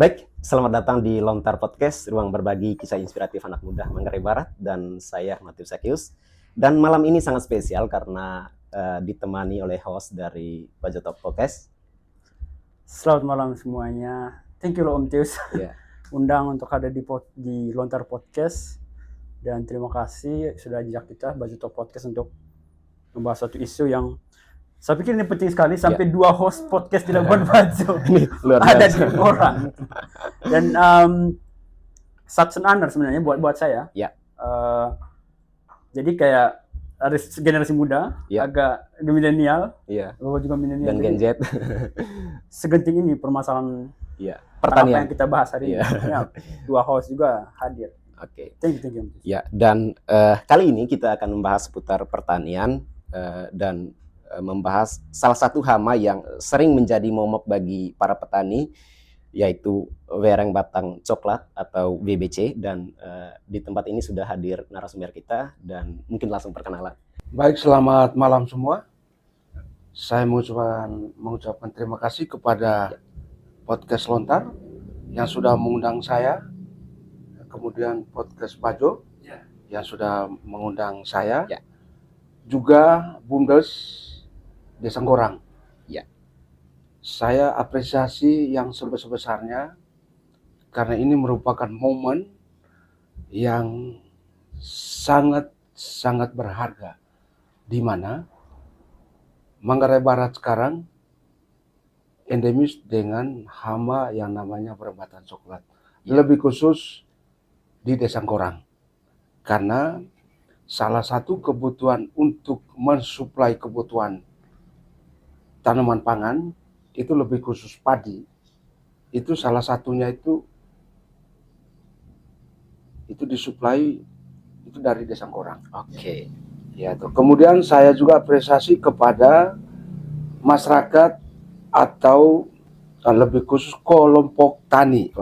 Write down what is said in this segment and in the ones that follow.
Baik, selamat datang di Lontar Podcast, ruang berbagi kisah inspiratif anak muda Manggarai Barat, dan saya Matius Sakius. Dan malam ini sangat spesial karena ditemani oleh host dari Bajotok Podcast. Selamat malam semuanya. Thank you loh Om Tius. Yeah. Undang untuk ada di Lontar Podcast. Dan terima kasih sudah ajak kita Bajotok Podcast untuk membahas satu isu yang saya pikir ini penting sekali, sampai dua host podcast tidak buat baju. Ada di orang. Dan such an honor sebenarnya buat saya. Yeah. Jadi kayak ada generasi muda, agak milenial, Bapak juga milenial, dan Gen Z. Segenting ini permasalahan pertanian yang kita bahas hari ini. Ya, dua host juga hadir. Oke. Thank you. Ya, dan kali ini kita akan membahas seputar pertanian dan membahas salah satu hama yang sering menjadi momok bagi para petani, yaitu wereng batang coklat atau WBC. Dan di tempat ini sudah hadir narasumber kita, dan mungkin langsung perkenalan. Baik, selamat malam semua. Saya mengucapkan terima kasih kepada Podcast Lontar yang sudah mengundang saya, kemudian Podcast Bajo yang sudah mengundang saya, juga Bumdes Desa Gorang. Saya apresiasi yang sebesar-besarnya karena ini merupakan momen yang sangat berharga, di mana Manggarai Barat sekarang endemis dengan hama yang namanya wereng batang coklat. Lebih khusus di Desa Gorang. Karena salah satu kebutuhan untuk mensuplai kebutuhan tanaman pangan itu lebih khusus padi, itu salah satunya itu disuplai itu dari Desa Gorang. Oke. Ya, tuh. Kemudian saya juga apresiasi kepada masyarakat atau lebih khusus kelompok tani.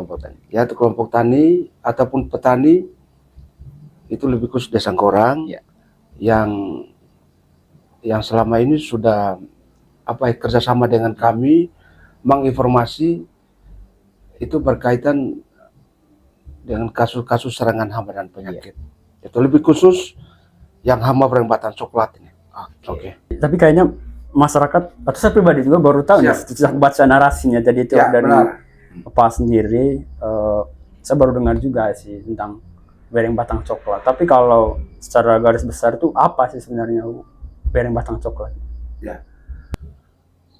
Ya, itu kelompok tani ataupun petani itu lebih khusus Desa Gorang yang selama ini sudah kerjasama dengan kami menginformasi itu berkaitan dengan kasus-kasus serangan hama dan penyakit. Itu lebih khusus yang hama wereng batang coklat ini. Oke. Tapi kayaknya masyarakat atau saya pribadi juga baru tahu nih setelah baca narasinya. Jadi itu dari Pak sendiri, saya baru dengar juga sih tentang wereng batang coklat. Tapi kalau secara garis besar itu apa sih sebenarnya wereng batang coklat? Ya.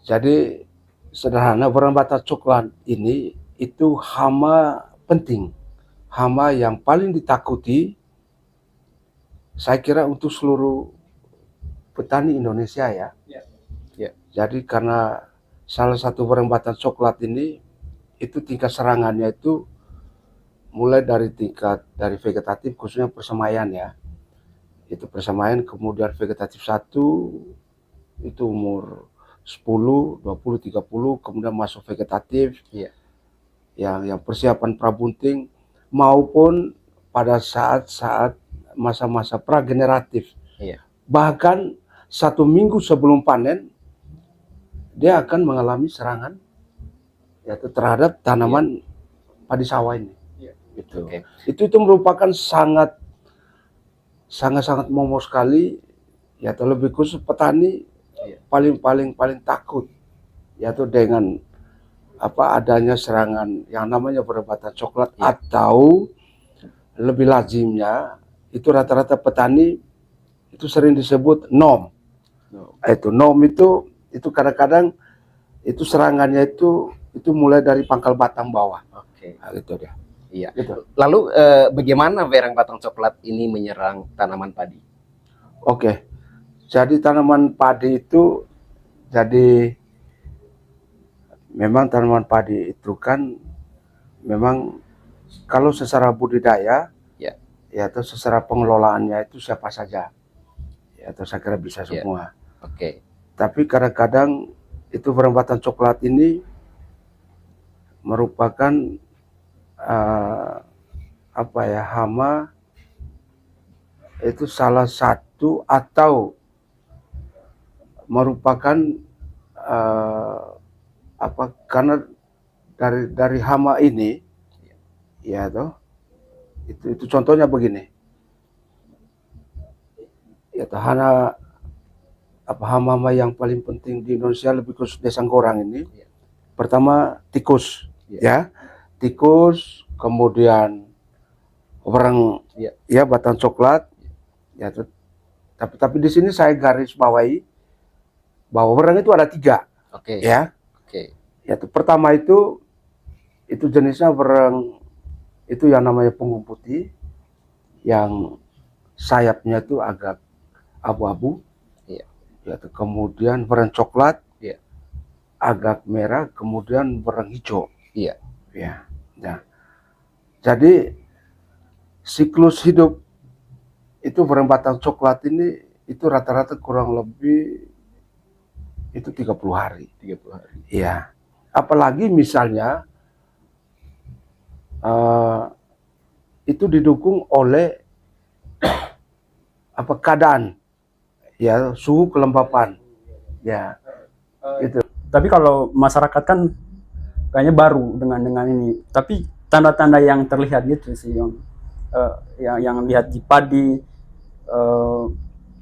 Jadi sederhana, wereng batang coklat ini itu hama penting, hama yang paling ditakuti saya kira untuk seluruh petani Indonesia ya. Jadi karena salah satu wereng batang coklat ini itu tingkat serangannya itu mulai dari vegetatif, khususnya persemaian ya. Itu persemaian, kemudian vegetatif 1 itu umur 10, 20, 30, kemudian masuk vegetatif, yang persiapan prabunting, maupun pada saat masa-masa prageneratif. Bahkan 1 minggu sebelum panen, dia akan mengalami serangan yaitu terhadap tanaman padi sawah ini. Itu merupakan sangat momok sekali, yaitu lebih khusus petani paling takut yaitu dengan adanya serangan yang namanya wereng batang coklat, atau lebih lazimnya itu rata-rata petani itu sering disebut nom. Itu nom itu kadang-kadang itu serangannya itu mulai dari pangkal batang bawah. Nah, gitu dia. Iya. Gitu. Lalu bagaimana wereng batang coklat ini menyerang tanaman padi? Oke. Jadi tanaman padi itu, memang tanaman padi itu kan memang kalau secara budidaya ya atau secara pengelolaannya itu siapa saja ya, atau saya kira bisa semua. Tapi kadang-kadang itu wereng batang coklat ini merupakan hama itu salah satu atau merupakan karena dari hama ini, ya toh, itu contohnya begini, ya toh, hama-hama yang paling penting di Indonesia lebih khusus Desa Gorang ini, pertama tikus, ya, tikus, kemudian wereng, ya, batang coklat, ya, tapi di sini saya garis bawahi bahwa wereng itu ada 3, ya, ya, pertama itu jenisnya wereng itu yang namanya punggung putih, yang sayapnya itu agak abu-abu, ya, kemudian wereng coklat, agak merah, kemudian wereng hijau, ya. Nah, jadi siklus hidup itu wereng batang coklat ini itu rata-rata kurang lebih itu 30 hari. Iya. Apalagi misalnya itu didukung oleh keadaan, ya, suhu kelembapan, ya, itu. Tapi kalau masyarakat kan kayaknya baru dengan ini. Tapi tanda-tanda yang terlihat gitu sih yang lihat di padi,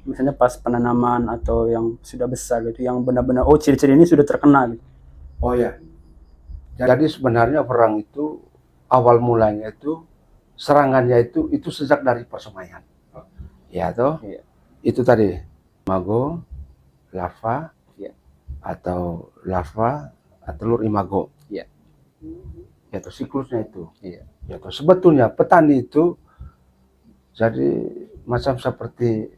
misalnya pas penanaman atau yang sudah besar gitu, yang benar-benar ciri-ciri ini sudah terkena gitu. Oh ya. Jadi sebenarnya wereng itu awal mulanya itu serangannya itu sejak dari persemaian. Ya toh? Itu tadi imago, larva, atau larva, telur imago. Ya toh, siklusnya itu. Ya toh, sebetulnya petani itu jadi macam seperti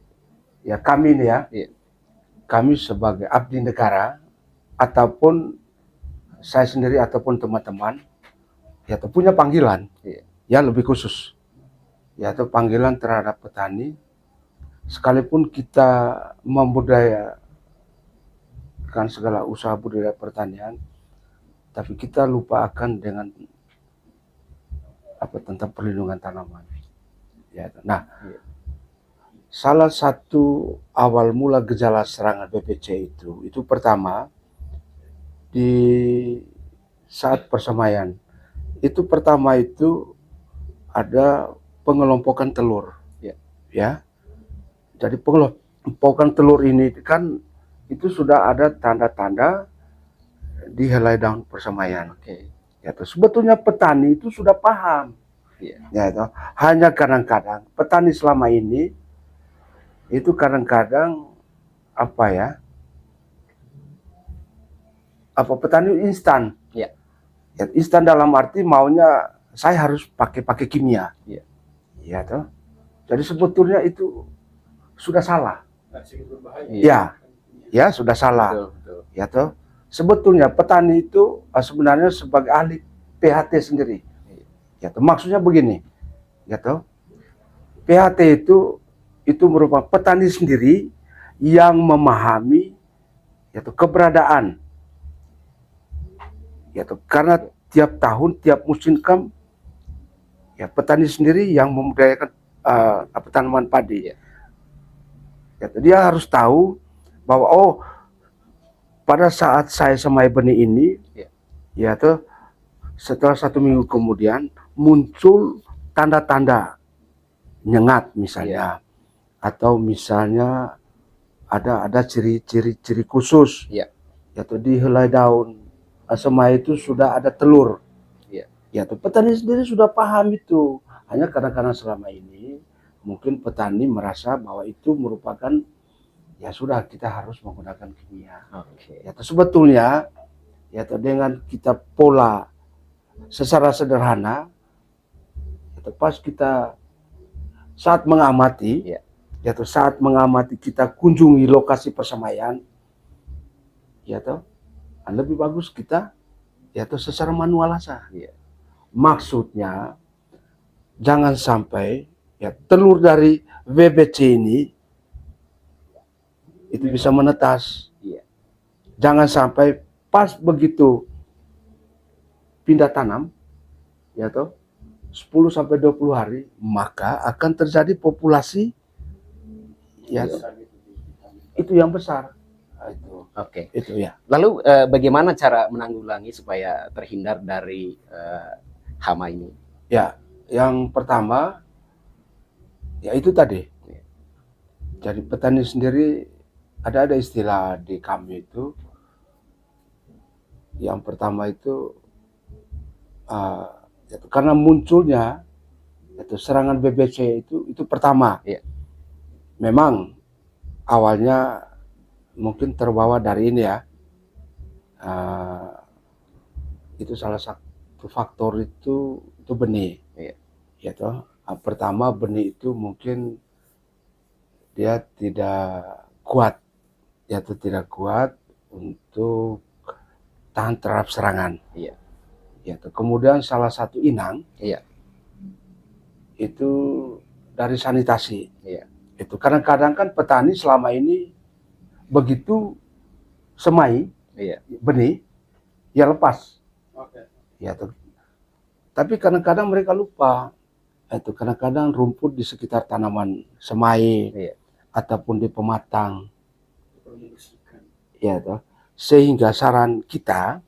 ya kami nih, ya. Kami sebagai abdi negara ataupun saya sendiri ataupun teman-teman, ya toh, punya panggilan, ya, lebih khusus, ya toh, panggilan terhadap petani. Sekalipun kita membudidayakan segala usaha budidaya pertanian, tapi kita lupa akan dengan tentang perlindungan tanaman. Ya, nah, salah satu awal mula gejala serangan BPC itu pertama di saat persemaian. Itu pertama itu ada pengelompokan telur, ya. Jadi pengelompokan telur ini kan itu sudah ada tanda-tanda di helai daun persemaian. Ya, sebetulnya petani itu sudah paham. Ya, itu. Hanya kadang-kadang petani selama ini itu kadang-kadang petani instan. Ya, instan dalam arti maunya saya harus pakai kimia. Ya, toh. Jadi sebetulnya itu sudah salah. Ya, sudah salah. Betul. Ya toh. Sebetulnya petani itu sebenarnya sebagai ahli PHT sendiri. Ya toh, maksudnya begini. Ya toh. PHT itu merupakan petani sendiri yang memahami keberadaan. Ya toh, karena tiap tahun, tiap musim petani sendiri yang membudidayakan tanaman padi. Ya, dia harus tahu bahwa pada saat saya semai benih ini, ya toh, setelah 1 minggu kemudian muncul tanda-tanda nyengat misalnya, atau misalnya ada ciri-ciri khusus, yaitu di helai daun semai itu sudah ada telur. Ya toh, petani sendiri sudah paham itu. Hanya kadang-kadang selama ini mungkin petani merasa bahwa itu merupakan ya sudah kita harus menggunakan kimia. Ya toh, sebetulnya ya toh, dengan kita pola secara sederhana, ya toh, pas kita saat mengamati, ya toh, saat mengamati kita kunjungi lokasi persemaian, ya toh, lebih bagus kita ya toh secara manual saja. Maksudnya jangan sampai ya telur dari BBC ini itu bisa menetas. Jangan sampai pas begitu pindah tanam, ya toh, 10 sampai 20 hari maka akan terjadi populasi ya itu yang besar. Oke. Itu ya. Lalu bagaimana cara menanggulangi supaya terhindar dari hama ini? Ya, yang pertama ya itu tadi. Jadi petani sendiri ada istilah di kami itu. Yang pertama itu karena munculnya itu serangan BBC itu pertama. Iya. Memang awalnya mungkin terbawa dari ini ya. Itu salah satu faktor itu benih. Iya. Ya toh. Pertama benih itu mungkin dia tidak kuat, yaitu tidak kuat untuk tahan terhadap serangan. Iya. Ya, kemudian salah satu inang, Iya. itu dari sanitasi. Iya. Itu kadang-kadang kan petani selama ini begitu semai, Iya. benih, ya lepas. Oke. Ya, tapi kadang-kadang mereka lupa. Itu kadang-kadang rumput di sekitar tanaman semai, Iya. ataupun di pematang. Ya, toh. Sehingga saran kita,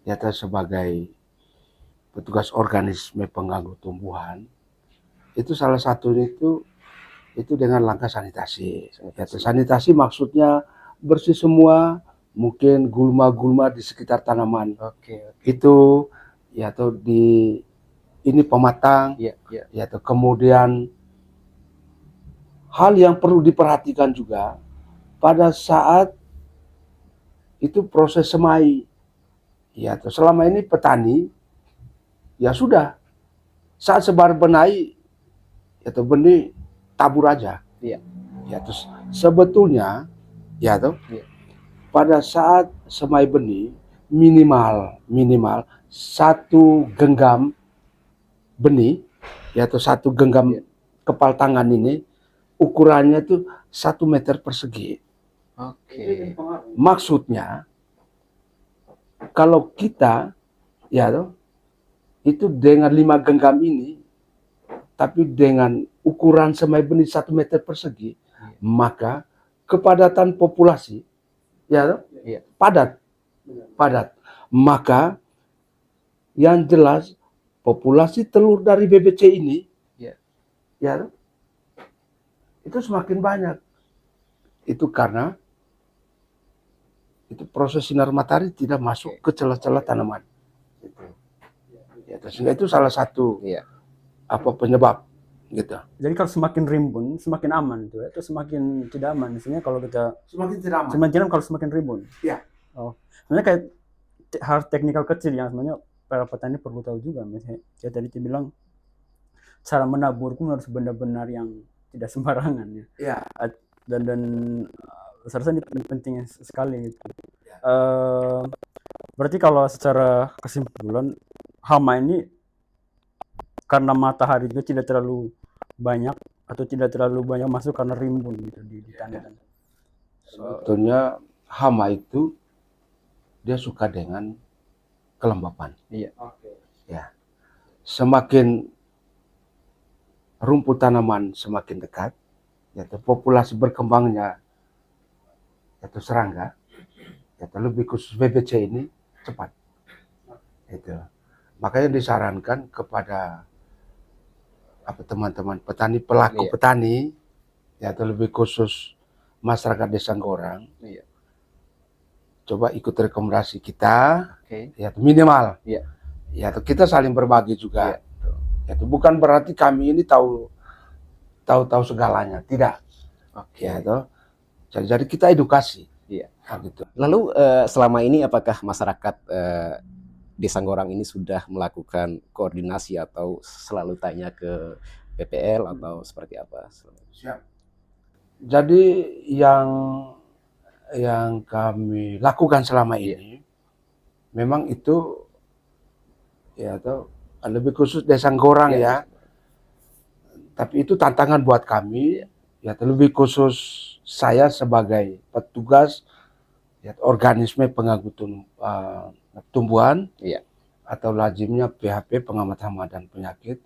ya sebagai petugas organisme pengganggu tumbuhan, itu salah satunya itu dengan langkah sanitasi. Sanitasi maksudnya bersih semua, mungkin gulma-gulma di sekitar tanaman. Oke. Itu ya atau di ini pematang. Iya. Iya. Ya atau kemudian hal yang perlu diperhatikan juga pada saat itu proses semai. Ya atau selama ini petani ya sudah saat sebar benih atau benih tabur aja. Iya. Ya terus sebetulnya ya tuh Iya. pada saat semai benih minimal satu genggam benih ya atau satu genggam Iya. kepal tangan ini ukurannya tuh 1 meter persegi. Oke. Maksudnya kalau kita ya tuh itu dengan 5 genggam ini, tapi dengan ukuran semai benih 1 meter persegi, maka kepadatan populasi, ya, Iya. padat. Maka yang jelas populasi telur dari BBC ini, ya, itu semakin banyak. Itu karena itu proses sinar matahari tidak masuk ke celah-celah tanaman. Ya, sehingga itu salah satu penyebab gitu. Jadi kalau semakin rimbun, semakin aman tuh, itu semakin tidak aman. Misalnya kalau kita Semakin tidak aman. semakin kalau semakin rimbun. Iya. Oh, sebenarnya kayak hal teknikal kecil yang sebenarnya para petani perlu tahu juga. Misalnya kayak tadi bilang cara menabur pun harus benar-benar yang tidak sembarangan ya. Iya. Dan saya rasa ini penting sekali gitu. Berarti kalau secara kesimpulan hama ini karena matahari juga tidak terlalu banyak atau tidak terlalu banyak masuk karena rimbun gitu di tanah. Sebetulnya hama itu dia suka dengan kelembapan. Iya. Ya. Semakin rumput tanaman semakin dekat, yaitu populasi berkembangnya yaitu serangga, yaitu lebih khusus BBC ini cepat. Itu. Makanya disarankan kepada teman-teman petani, pelaku petani, yaitu lebih khusus masyarakat Desa Gorang, coba ikut rekomendasi kita, yaitu minimal, yaitu kita saling berbagi juga, yaitu bukan berarti kami ini tahu segalanya, tidak, yaitu jadi kita edukasi, gitu. Lalu selama ini apakah masyarakat Desa Gorang ini sudah melakukan koordinasi atau selalu tanya ke PPL atau seperti apa? Siap. Jadi yang kami lakukan selama ini memang itu ya atau lebih khusus Desa Gorang ya. Tapi itu tantangan buat kami ya, lebih khusus saya sebagai petugas ya, organisme pengganggu tumbuhan atau lazimnya PHP pengamat hama dan penyakit.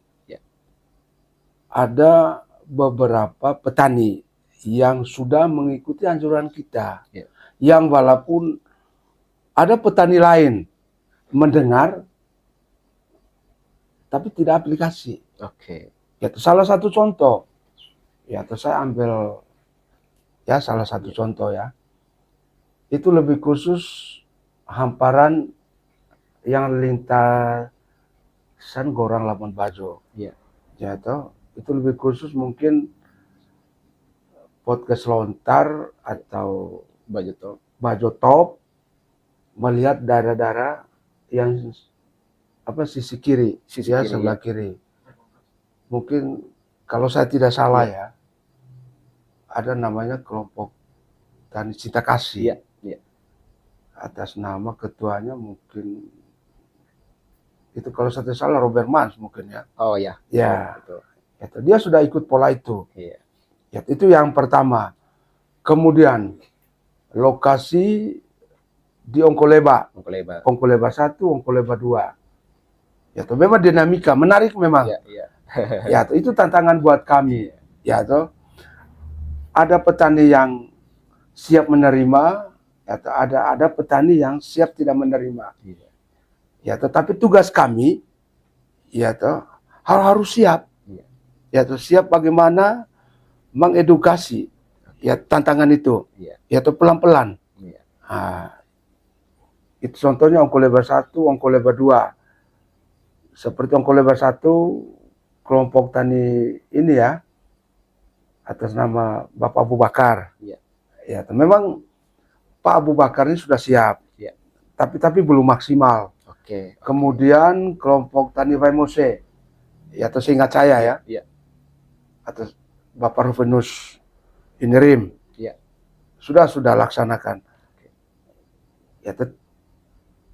Ada beberapa petani yang sudah mengikuti anjuran kita, yang walaupun ada petani lain mendengar tapi tidak aplikasi. Oke. Ya, salah satu contoh. Ya, saya ambil ya salah satu contoh ya. Itu lebih khusus hamparan yang lintasan Gorang Labuan Bajo. Iya. Ya, itu lebih khusus mungkin podcast lontar atau Bajo Top melihat daerah-daerah yang sisi kiri, sebelah kiri. Mungkin kalau saya tidak salah ya, ada namanya kelompok Tani Cinta Kasih. Iya. Atas nama ketuanya mungkin itu kalau saya tidak salah Robert Mans mungkin ya. Oh ya. Ya. Betul. Dia sudah ikut pola itu. Iya. Ya, itu yang pertama. Kemudian lokasi di Ongkoleba 1, Ongkoleba 2. Ya, memang dinamika menarik memang. Iya. Ya, itu tantangan buat kami. Ya, ada petani yang siap menerima, atau ada petani yang siap tidak menerima. Iya. Ya, tetapi tugas kami, ya, harus siap. Iya. Ya, siap bagaimana mengedukasi ya tantangan itu. Iya. Ya, pelan-pelan. Iya. Nah, itu contohnya Ongkoleba 1, Ongkoleba 2. Seperti Ongkoleba 1, kelompok tani ini ya, atas nama Bapak Abu Bakar. Iya. Ya, memang Pak Abu Bakar ini sudah siap. Iya. Tapi belum maksimal. Oke. Kemudian kelompok tani Vaimose, ya, atau seingat saya ya, Iya. atas Bapak Rufinus Inirim. Iya. Sudah laksanakan. Ya,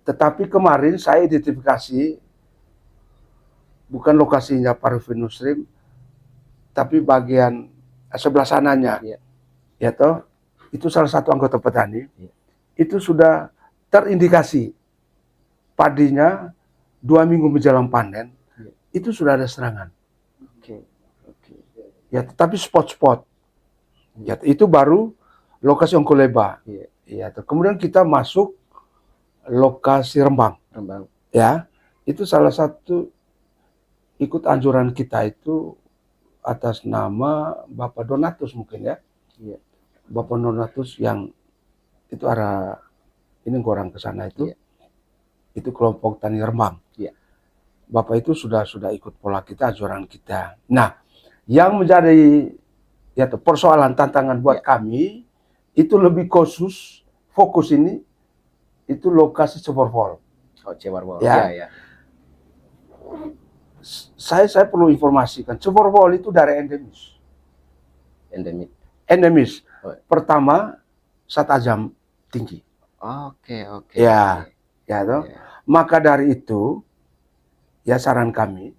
tetapi kemarin saya identifikasi bukan lokasinya Pak Rufinus Rim, tapi bagian sebelah sananya. Iya. Ya, itu salah satu anggota petani. Iya. Itu sudah terindikasi padinya 2 minggu menjelang panen. Iya. Itu sudah ada serangan. Oke. Ya, tetapi spot-spot. Ya, itu baru lokasi Ongkoleba. Iya. Ya, kemudian kita masuk lokasi Rembang. Ya, itu salah satu ikut anjuran kita itu atas nama Bapak Donatus mungkin ya. Iya. Bapak Donatus yang itu arah ini Gorang ke sana itu. Iya. Itu kelompok tani Rembang. Iya. Bapak itu sudah ikut pola kita, anjuran kita. Nah, yang menjadi ya persoalan tantangan buat kami itu lebih khusus fokus ini itu lokasi Ceborwol. Oh, Ceborwol. Ya. Iya. Saya perlu informasikan Ceborwol itu daerah endemis. Oh. Pertama Satajam tinggi. Oke. Ya, toh. Iya. Maka dari itu ya saran kami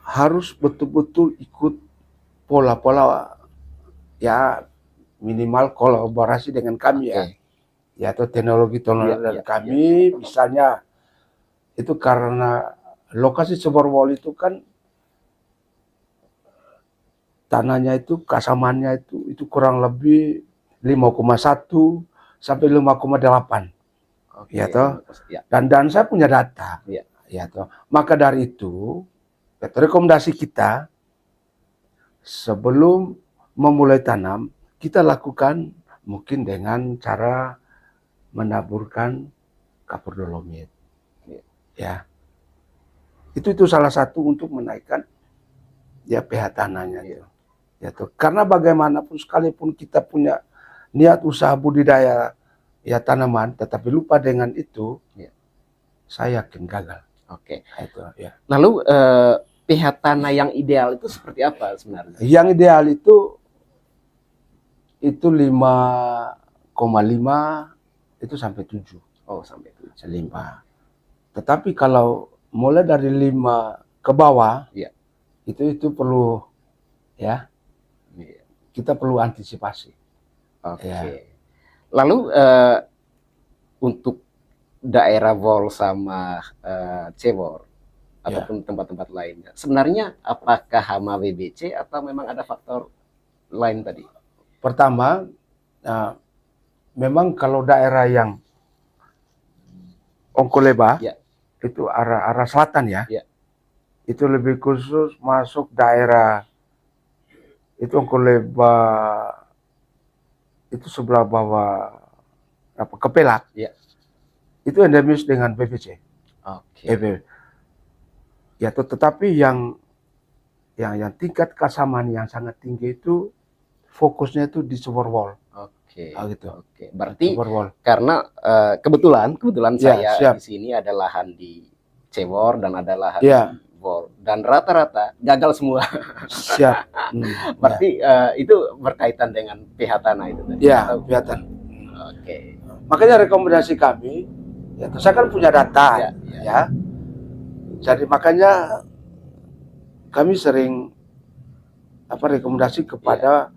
harus betul-betul ikut pola-pola ya minimal kolaborasi dengan kami ya. Ya, atau teknologi dari kami misalnya itu karena lokasi Ceborwol itu kan tanahnya itu kasamannya itu kurang lebih 5,1 sampai 5,8. Ya, toh. Dan saya punya data. Ya, toh. Maka dari itu rekomendasi kita sebelum memulai tanam kita lakukan mungkin dengan cara menaburkan kapur dolomit. Ya. Itu salah satu untuk menaikkan ya pH tanahnya. Ya, toh. Karena bagaimanapun sekalipun kita punya niat usaha budidaya ya tanaman tetapi lupa dengan itu, saya yakin gagal. Oke. Itu ya. Lalu pH tanah yang ideal itu seperti apa sebenarnya? Yang ideal itu 5,5 itu sampai 7. Oh, sampai 7. 5. Tetapi kalau mulai dari 5 ke bawah, itu perlu ya. Kita perlu antisipasi. Oke. Ya. Lalu untuk daerah Wol sama Cebor ataupun tempat-tempat lainnya, sebenarnya apakah hama WBC atau memang ada faktor lain tadi? Pertama, memang kalau daerah yang Ongkoleba Ya. itu arah selatan ya. Ya. Itu lebih khusus masuk daerah itu Ongkoleba itu sebelah bawah Kepelak. Ya. Itu endemis dengan PPC. Oke. Ya, tetapi yang tingkat keasaman yang sangat tinggi itu fokusnya itu di Seborwol. Oke. Gitu. Oke. Berarti Seborwol. karena kebetulan Ya, saya siap. di sini ada lahan di Cewor dan ada lahan Ya. di Wol, dan rata-rata gagal semua. Siap. Berarti itu berkaitan dengan pihak tanah itu tadi. Ya, Atau- kelihatan. Oke. Makanya rekomendasi kami, ya saya kan punya data, ya. Jadi makanya kami sering rekomendasi kepada,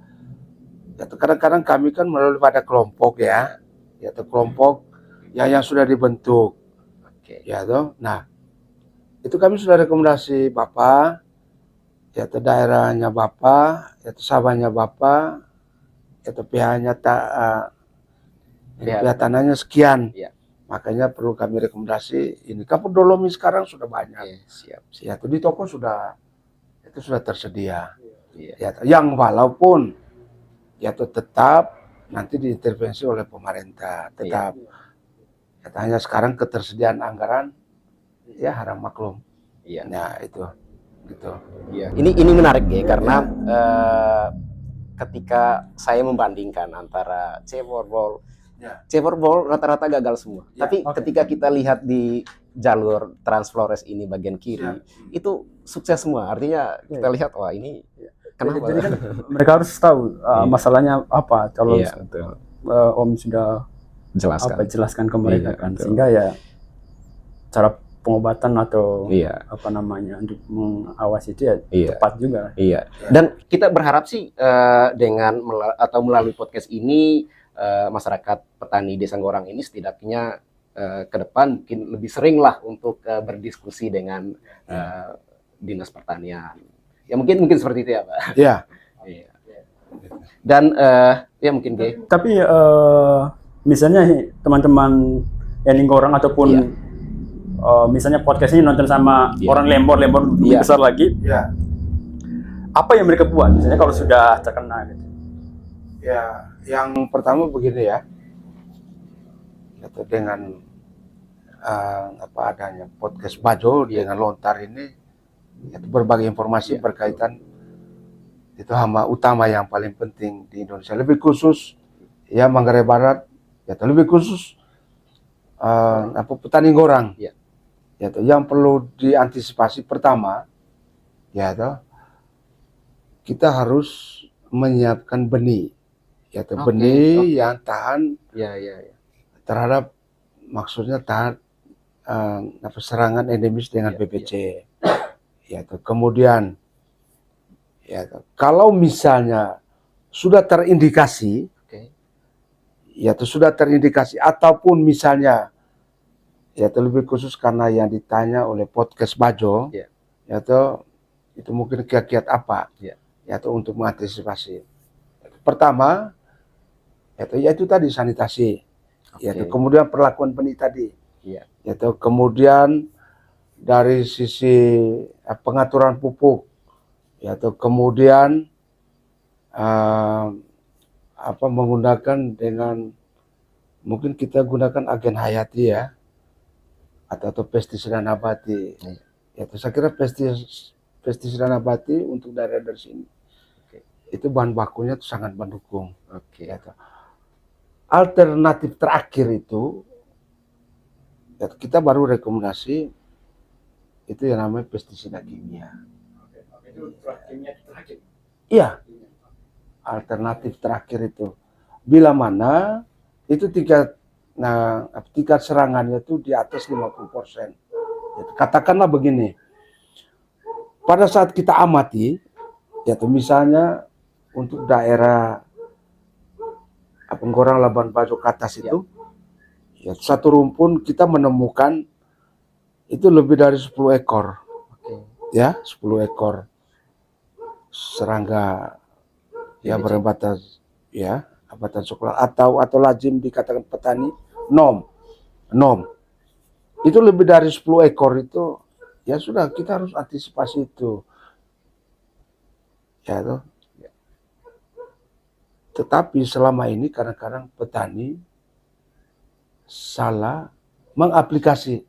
ya kadang-kadang kami kan melalui pada kelompok ya, yaitu kelompok yang sudah dibentuk, Oke. ya toh. Nah, itu kami sudah rekomendasi Bapak, yaitu daerahnya Bapak, yaitu sahabatnya Bapak, yaitu pihaknya pihak tanahnya sekian. Ya. Makanya perlu kami rekomendasi ini. Kapur dolomi sekarang sudah banyak. Oke, siap. Ya, itu di toko sudah tersedia. Iya. Ya, yang walaupun ya tetap nanti diintervensi oleh pemerintah, tetap. Ya, hanya sekarang ketersediaan anggaran ya haram maklum. Iya. Nah, itu gitu. Iya. Ini menarik ya, karena ketika saya membandingkan antara Cewor, Cewor rata-rata gagal semua. Ya, Tapi ketika kita lihat di jalur Trans Flores ini bagian kiri, itu sukses semua. Artinya kita lihat, wah ini kenapa? Jadi kan mereka harus tahu masalahnya apa. Kalau Om sudah jelaskan ke mereka kan, sehingga ya cara pengobatan atau untuk mengawasi itu ya tepat juga. Iya. Dan kita berharap sih dengan melalui podcast ini masyarakat petani Desa Gorang ini setidaknya ke depan mungkin lebih sering lah untuk berdiskusi dengan Dinas Pertanian. Ya mungkin seperti itu ya, Pak. Iya. Iya. Dan ya mungkin Tapi misalnya teman-teman yang Gorang ataupun misalnya podcast ini nonton sama orang Lembor lebih besar lagi, apa yang mereka buat misalnya kalau sudah terkena gitu? Ya, yang pertama begini ya, dengan adanya podcast Bajo dengan Lontar ini, itu berbagai informasi berkaitan itu hama utama yang paling penting di Indonesia, lebih khusus ya Manggarai Barat, ya lebih khusus petani Gorang. Ya, yang perlu diantisipasi pertama, ya kita harus menyiapkan benih, benih yang tahan terhadap, maksudnya tahan serangan endemis dengan PPC. Ya, kemudian kalau misalnya sudah terindikasi, ataupun misalnya lebih khusus karena yang ditanya oleh podcast Bajo, itu mungkin kiat-kiat apa, untuk mengantisipasi. Pertama, yaitu tadi sanitasi, kemudian perlakuan benih tadi, kemudian dari sisi pengaturan pupuk, kemudian menggunakan dengan mungkin kita gunakan agen hayati ya, atau pestisida nabati. Saya kira pestisida nabati untuk daerah dari sini itu bahan bakunya itu sangat mendukung. Alternatif terakhir itu kita baru rekomendasi itu yang namanya pestisida kimia. Iya, alternatif terakhir itu bila mana itu tingkat serangannya itu di atas 50%. Katakanlah begini, pada saat kita amati, misalnya untuk daerah Gorang Labuan Bajo ke atas itu, satu rumpun kita menemukan itu lebih dari 10 ekor, 10 ekor serangga berbatas nabatan coklat atau lazim dikatakan petani nom. Itu lebih dari 10 ekor itu ya sudah kita harus antisipasi itu. Ya toh. Tetapi selama ini kadang-kadang petani salah mengaplikasi.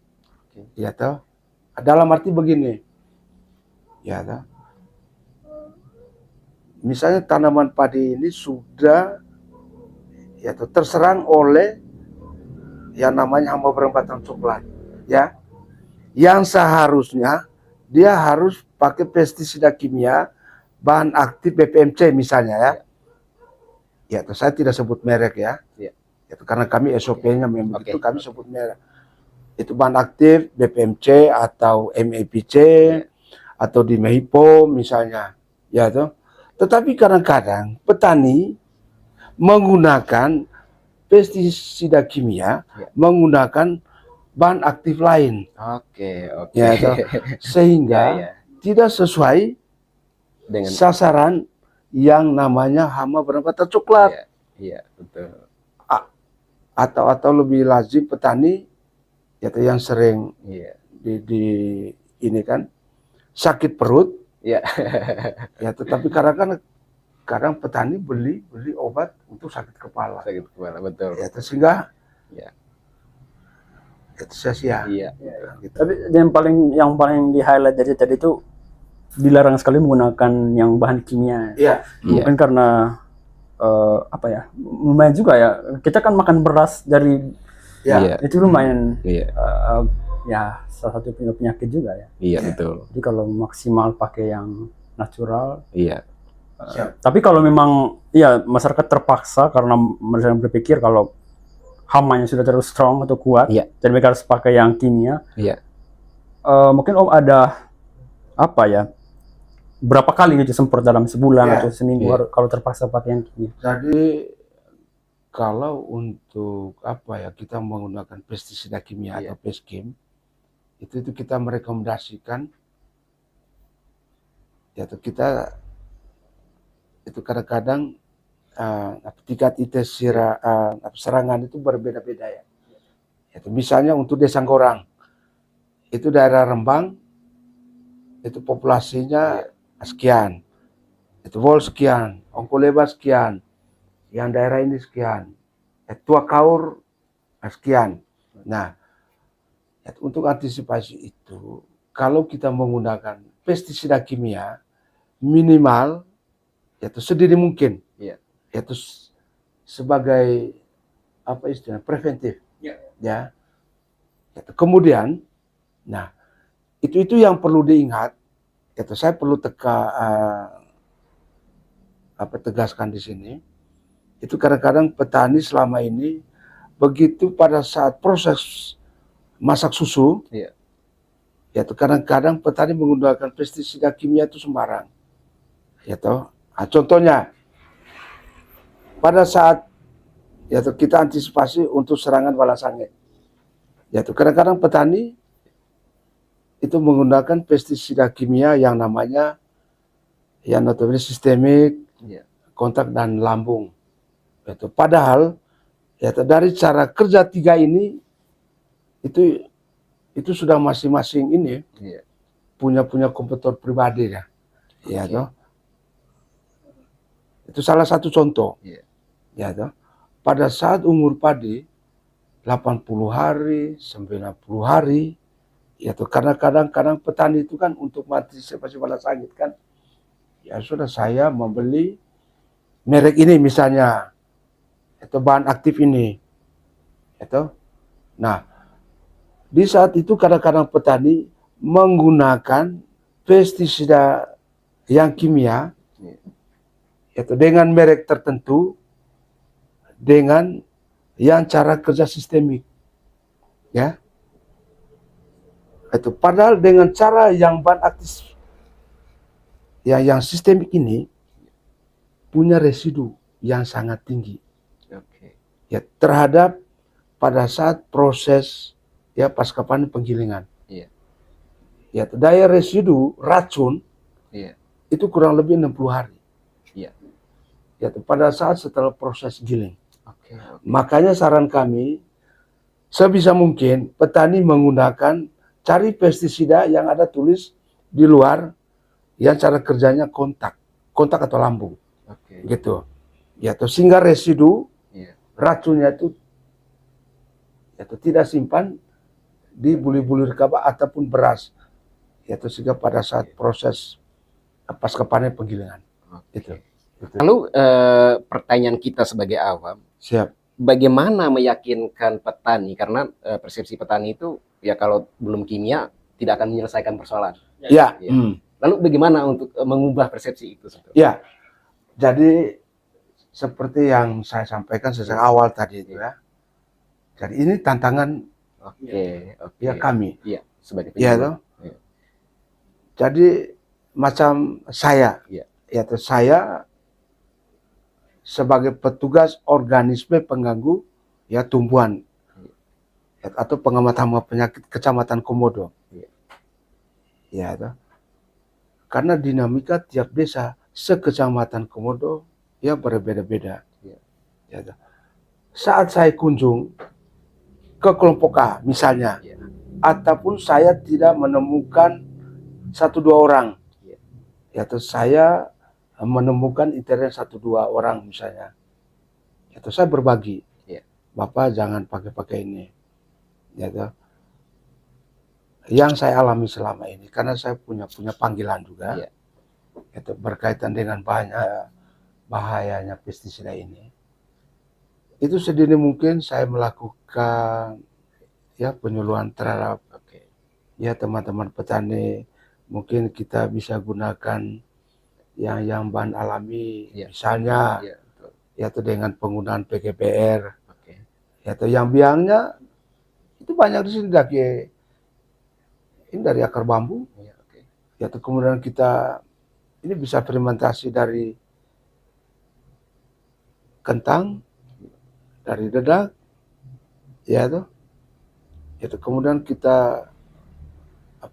Ya toh. Dalam arti begini. Ya toh. Misalnya tanaman padi ini sudah ya toh, terserang oleh yang namanya hama berbatang coklat, ya. Yang seharusnya dia harus pakai pestisida kimia bahan aktif BPMC misalnya ya. Ya, saya tidak sebut merek ya. Itu karena kami SOP-nya memang begitu, kami sebut merek. Itu bahan aktif BPMC atau MAPC atau di Mehipo misalnya, ya toh. Tetapi kadang-kadang petani menggunakan pestisida kimia, menggunakan bahan aktif lain. Ya toh. Sehingga tidak sesuai dengan sasaran yang namanya hama berbatang coklat. Iya, betul. Atau lebih lazim petani yaitu yang sering di ini kan sakit perut. Ya, tetapi kadang petani beli obat untuk sakit kepala. Sakit kepala, betul. Ya, sehingga itu sia-sia. Gitu. Tapi yang paling di highlight dari tadi itu dilarang sekali menggunakan yang bahan kimia. Mungkin karena apa ya, lumayan juga ya. Kita kan makan beras dari itu lumayan ya salah satu penyakit juga ya. Iya, betul. Jadi kalau maksimal pakai yang natural. Tapi kalau memang masyarakat terpaksa karena mereka berpikir kalau hamanya sudah terlalu strong atau kuat, jadi mereka harus pakai yang kimia. Mungkin Om ada apa ya? Berapa kali gitu semprot dalam sebulan atau seminggu kalau terpaksa pakai yang kimia? Jadi kalau untuk apa ya, kita menggunakan pestisida kimia atau peskim, itu kita merekomendasikan kita itu kadang-kadang tingkat intensitas serangan itu berbeda-beda ya. Itu misalnya untuk Desa Gorang, itu daerah Rembang, itu populasinya sekian, itu Wol sekian, Ongkoleba sekian, yang daerah ini sekian, Tua Kaur sekian. Nah, untuk antisipasi itu, kalau kita menggunakan pestisida kimia, minimal yaitu sedini mungkin, yaitu sebagai apa istilah preventif, ya. Kemudian, nah itu yang perlu diingat. Yaitu saya perlu tegaskan di sini. Itu kadang-kadang petani selama ini begitu pada saat proses masak susu, yaitu kadang-kadang petani menggunakan pestisida kimia itu sembarang. Yaitu, contohnya pada saat yaitu kita antisipasi untuk serangan bala sangit, yaitu kadang-kadang petani itu menggunakan pestisida kimia yang namanya yang notabene sistemik, kontak dan lambung. Yaitu padahal yaitu dari cara kerja tiga ini itu sudah masing-masing ini punya kompetitor pribadi ya. Toh. Itu salah satu contoh. Ya toh. Pada saat umur padi 80 hari, 90 hari, yaitu karena kadang-kadang petani itu kan untuk mengantisipasi bala sangit kan, ya sudah saya membeli merek ini misalnya, itu bahan aktif ini, itu. Nah, di saat itu kadang-kadang petani menggunakan pestisida yang kimia, yaitu dengan merek tertentu, dengan yang cara kerja sistemik, ya. Itu padahal dengan cara yang bahan aktif, ya yang sistemik ini punya residu yang sangat tinggi, ya terhadap pada saat proses ya pasca panen penggilingan. Ya daya residu racun itu kurang lebih 60 hari. yaitu pada saat setelah proses giling. Oke. Makanya saran kami sebisa mungkin petani menggunakan, cari pestisida yang ada tulis di luar yang cara kerjanya kontak atau lambung, Oke. gitu. Yaitu sehingga residu Iya. racunnya itu yaitu tidak simpan di bulir-bulir gabah ataupun beras, yaitu sehingga pada saat proses pasca panen penggilingan. Oke. Gitu. Lalu pertanyaan kita sebagai awam, Siap. bagaimana meyakinkan petani, karena persepsi petani itu ya kalau belum kimia tidak akan menyelesaikan persoalan. Ya. Ya. Lalu bagaimana untuk mengubah persepsi itu? Ya. Jadi seperti yang saya sampaikan sejak awal tadi itu ya. Jadi ini tantangan Oke. ya kami. Iya, sebagai Ya penyuluh. toh. Iya. Jadi macam saya, Iya. yaitu saya sebagai petugas organisme pengganggu ya tumbuhan atau pengamat hama penyakit Kecamatan Komodo. Iya. Ya toh. Karena dinamika tiap desa sekecamatan Komodo ya berbeda-beda. Iya. Ya toh. Saat saya kunjung ke kelompok A misalnya, Iya. ataupun saya tidak menemukan 1-2 orang, Iya. yaitu saya menemukan intern 1-2 orang misalnya, yaitu saya berbagi, Iya. Bapak jangan pakai ini, yaitu yang saya alami selama ini, karena saya punya panggilan juga, Iya. yaitu berkaitan dengan banyak bahayanya pestisida ini. Itu sedini mungkin saya melakukan ya penyuluhan terhadap Oke. ya teman-teman petani. Mungkin kita bisa gunakan yang bahan alami, Iya. misalnya Iya, betul. yaitu dengan penggunaan PGPR, Oke. yaitu yang biangnya itu banyak di sini ini dari akar bambu, Iya, oke. yaitu kemudian kita ini bisa fermentasi dari kentang, dari dedak, ya itu kemudian kita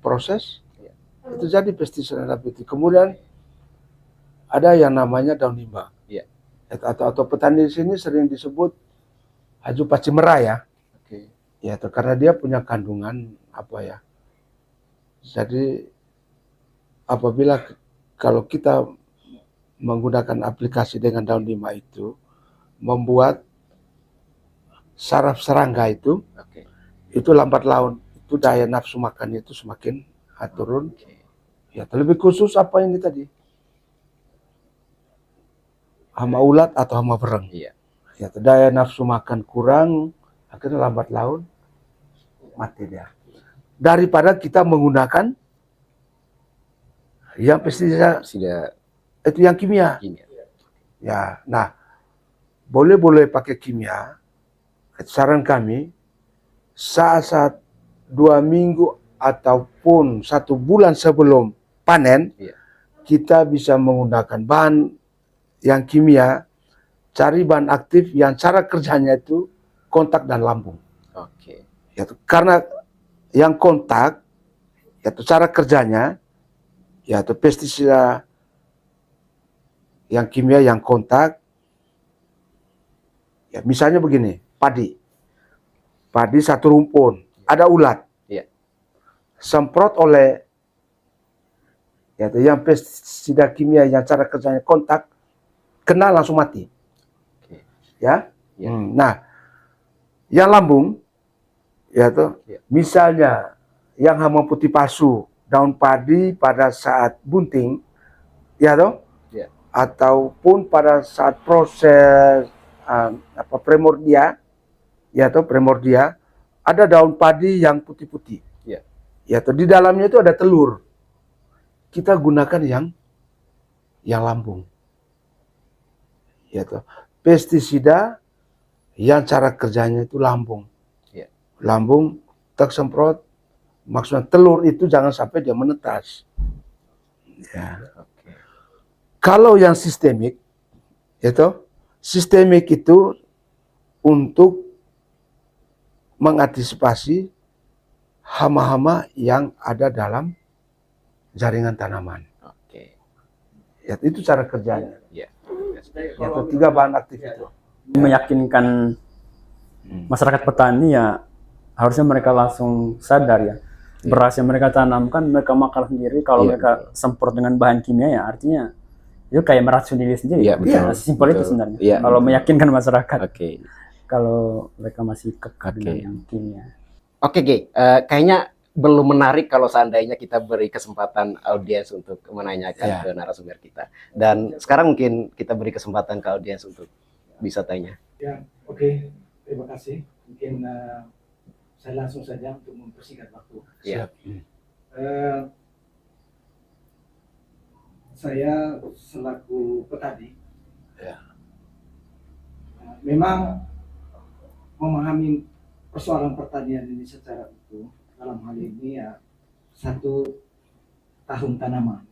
proses, itu jadi pestisida nabati. Kemudian ada yang namanya daun limba, Iya. atau petani di sini sering disebut haju paci merah ya, Oke. ya itu karena dia punya kandungan apa ya. Jadi apabila kalau kita menggunakan aplikasi dengan daun limba itu membuat saraf serangga itu Oke. lambat laun, itu daya nafsu makannya itu semakin turun. Oke. Ya terlebih khusus apa ini tadi, hama ulat atau hama bereng. Iya. Ya daya nafsu makan kurang, akhirnya lambat laun mati dia. Daripada kita menggunakan yang pestisida Sudah itu yang kimia. kimia. Ya, nah boleh pakai kimia. Saran kami saat 2 minggu ataupun 1 bulan sebelum panen, Iya. kita bisa menggunakan bahan yang kimia, cari bahan aktif yang cara kerjanya itu kontak dan lambung. Oke. Yaitu karena yang kontak, yaitu cara kerjanya, yaitu pestisida yang kimia yang kontak, ya misalnya begini, padi 1 rumpun, ada ulat, Iya. semprot oleh yaitu yang pestisida kimia yang cara kerjanya kontak, kena langsung mati. Oke. Ya. Iya. Nah, yang lambung, yaitu Iya. misalnya yang hama putih palsu, daun padi pada saat bunting, ya toh, Iya. ataupun pada saat proses primordia, ya toh primordia, ada daun padi yang putih-putih. Iya. Ya toh di dalamnya itu ada telur. Kita gunakan yang lambung. Ya toh pestisida yang cara kerjanya itu lambung. Iya. Lambung tersemprot, maksudnya telur itu jangan sampai dia menetas. Ya. Oke. Kalau yang sistemik, itu untuk mengantisipasi hama-hama yang ada dalam jaringan tanaman. Oke. Ya, itu cara kerjanya. Iya. Yaitu 3 bahan aktif itu. Meyakinkan masyarakat petani ya harusnya mereka langsung sadar ya. Beras yang mereka tanamkan mereka makan sendiri. Kalau mereka semprot dengan bahan kimia ya artinya itu kayak meracuni diri sendiri. Iya, betul. Simpel itu Betul. sebenarnya. Iya, Kalau betul. meyakinkan masyarakat. Oke. Kalau mereka masih kekeh dengan kimia. Oke, Ge. Kayaknya belum menarik kalau seandainya kita beri kesempatan audiens untuk menanyakan ke narasumber kita. Dan sekarang mungkin kita beri kesempatan ke audiens untuk bisa tanya. Ya, oke. Terima kasih. Mungkin saya langsung saja untuk mempersingkat waktu. Iya. Saya selaku petani, Ya. memang memahami persoalan pertanian ini secara utuh. Dalam hal ini ya 1 tahun tanaman.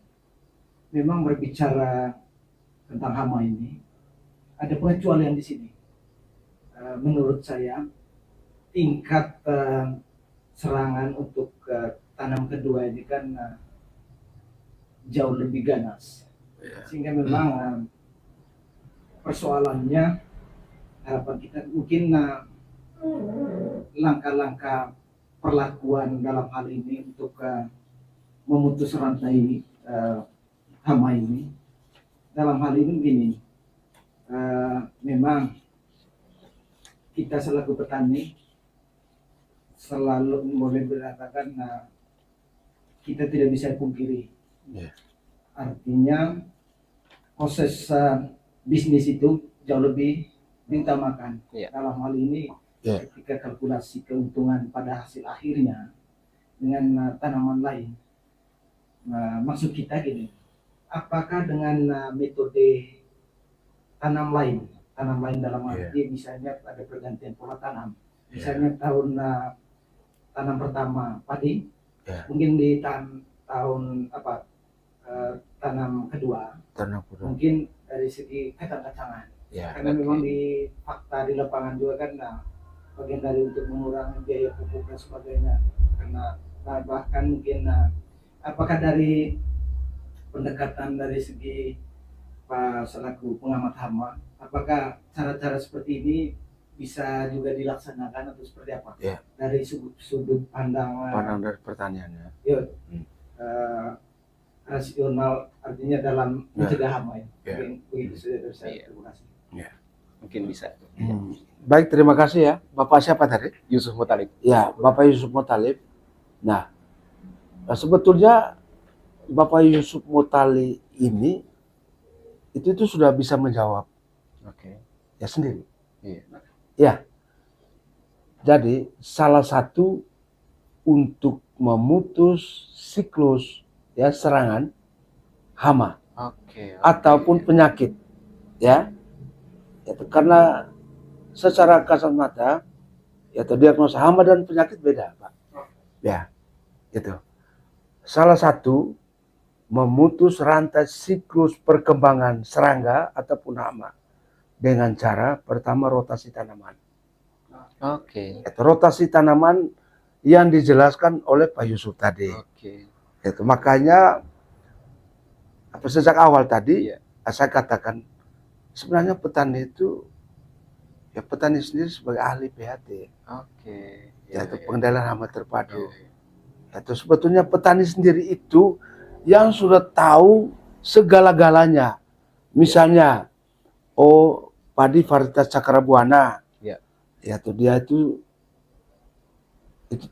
Memang berbicara tentang hama ini, ada pengecualian di sini. Menurut saya tingkat serangan untuk tanam kedua ini kan jauh lebih ganas, sehingga memang persoalannya harapan kita mungkin langkah-langkah perlakuan dalam hal ini untuk memutus rantai hama ini. Dalam hal ini begini, memang kita selaku petani selalu boleh berkatakan kita tidak bisa pungkiri. Artinya proses bisnis itu jauh lebih diutamakan. Dalam hal ini ketika kalkulasi keuntungan pada hasil akhirnya dengan tanaman lain, maksud kita gini, apakah dengan metode tanam lain dalam arti misalnya ada pergantian pola tanam, misalnya tahun tanam pertama padi, mungkin di tahun tanam kedua mungkin dari segi kacang-kacangan, karena memang di fakta di lapangan juga kan bagian dari untuk mengurangi biaya pupuk dan sebagainya, karena bahkan mungkin apakah dari pendekatan dari segi Pak selaku pengamat hama, apakah cara-cara seperti ini bisa juga dilaksanakan atau seperti apa? Dari sudut pandang dari pertanyaannya. Rasional, artinya dalam mencegah hama ya. Mungkin begitu saja dari saya. Terima kasih. Mungkin bisa. Baik, terima kasih ya. Bapak siapa tadi? Yusuf Muthalib. Ya, Bapak Yusuf Muthalib. Nah, sebetulnya Bapak Yusuf Muthalib ini itu sudah bisa menjawab ya sendiri. Ya. Jadi salah satu untuk memutus siklus ya serangan hama ataupun penyakit ya. Itu karena secara kasat mata ya diagnosa hama dan penyakit beda, Pak. Ya. Itu. Salah satu memutus rantai siklus perkembangan serangga ataupun hama dengan cara pertama rotasi tanaman. Itu rotasi tanaman yang dijelaskan oleh Pak Yusuf tadi. Itu makanya sejak awal tadi saya katakan sebenarnya petani itu ya petani sendiri sebagai ahli PHT. Yaitu pengendalian hama terpadu. Itu sebetulnya petani sendiri itu yang sudah tahu segala-galanya. Misalnya, padi varietas Cakrabuana, yaitu dia itu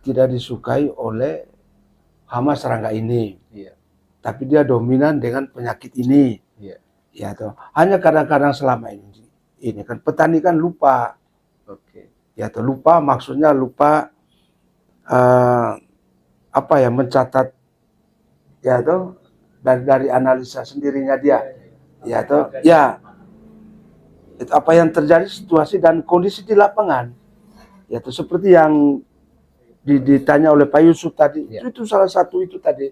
tidak disukai oleh hama serangga ini, tapi dia dominan dengan penyakit ini. Yaitu hanya kadang-kadang selama ini kan petani kan lupa, yaitu lupa maksudnya lupa mencatat yaitu dari analisa sendirinya dia, yaitu itu apa yang terjadi situasi dan kondisi di lapangan, yaitu seperti yang ditanya oleh Pak Yusuf tadi. Itu salah satu itu tadi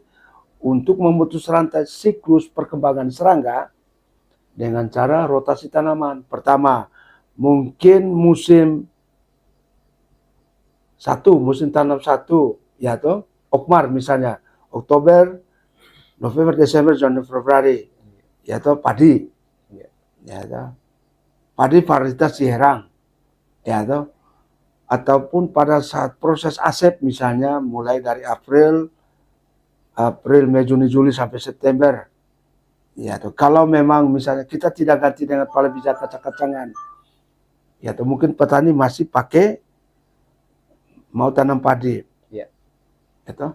untuk memutus rantai siklus perkembangan serangga dengan cara rotasi tanaman. Pertama mungkin musim tanam satu, yaitu Okmar misalnya Oktober, November, Desember, Januari, Februari, yaitu padi. ya toh. Padi varietas Ciherang, ya toh. Ataupun pada saat proses asep misalnya mulai dari April, Mei, Juni, Juli sampai September. Ya tuh, kalau memang misalnya kita tidak ganti dengan palawija kacang-kacangan, ya tuh mungkin petani masih pakai mau tanam padi. Ya. Itu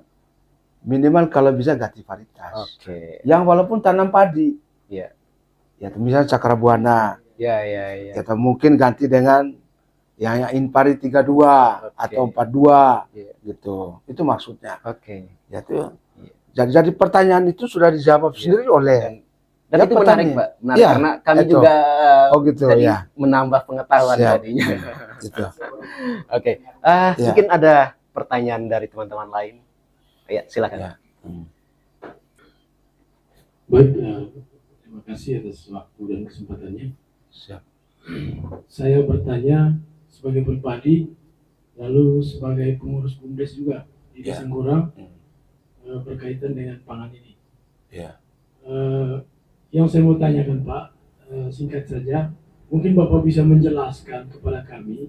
minimal kalau bisa ganti varietas. Oke. Yang walaupun tanam padi. Ya. Ya tuh misalnya Cakrabuana. Ya. Ya tuh mungkin ganti dengan yang Impari 32 atau 42 gitu. Itu maksudnya. Oke. Ya tuh. Jadi pertanyaan itu sudah dijawab sendiri oleh dan ya, itu petani. menarik Pak, Ya, karena kami itu. juga Gitu, jadi ya. menambah pengetahuan Siap. tadinya. Gitu. Oke, mungkin ada pertanyaan dari teman-teman lain. Ya, silakan. Ya. Baik, terima kasih atas waktu dan kesempatannya. Siap. Saya bertanya sebagai pribadi, lalu sebagai pengurus BUMDes juga di Desa Ngurang, berkaitan dengan pangan ini. Ya. Yang saya mau tanyakan Pak, singkat saja, mungkin Bapak bisa menjelaskan kepada kami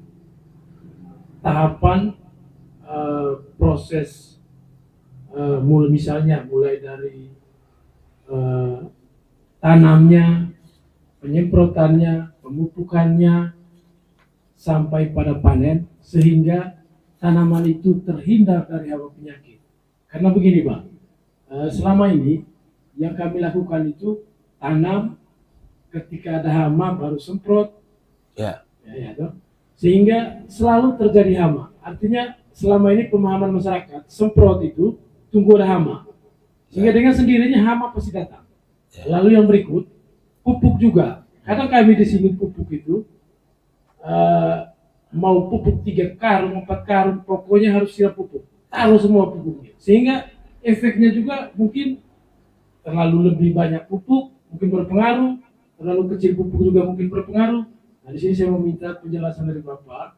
tahapan proses mulai dari tanamnya, penyemprotannya, pemupukannya, sampai pada panen, sehingga tanaman itu terhindar dari hama penyakit. Karena begini Pak, selama ini yang kami lakukan itu tanam, ketika ada hama baru semprot, sehingga selalu terjadi hama. Artinya selama ini pemahaman masyarakat, semprot itu tunggu ada hama, sehingga dengan sendirinya hama pasti datang. Lalu yang berikut, pupuk juga. Kadang kami di sini pupuk itu mau pupuk 3 karung, 4 karung, pokoknya harus siap pupuk, taruh semua pupuknya, sehingga efeknya juga mungkin terlalu lebih banyak pupuk mungkin berpengaruh, terlalu kecil pupuk juga mungkin berpengaruh. Nah, di sini saya meminta penjelasan dari Bapak,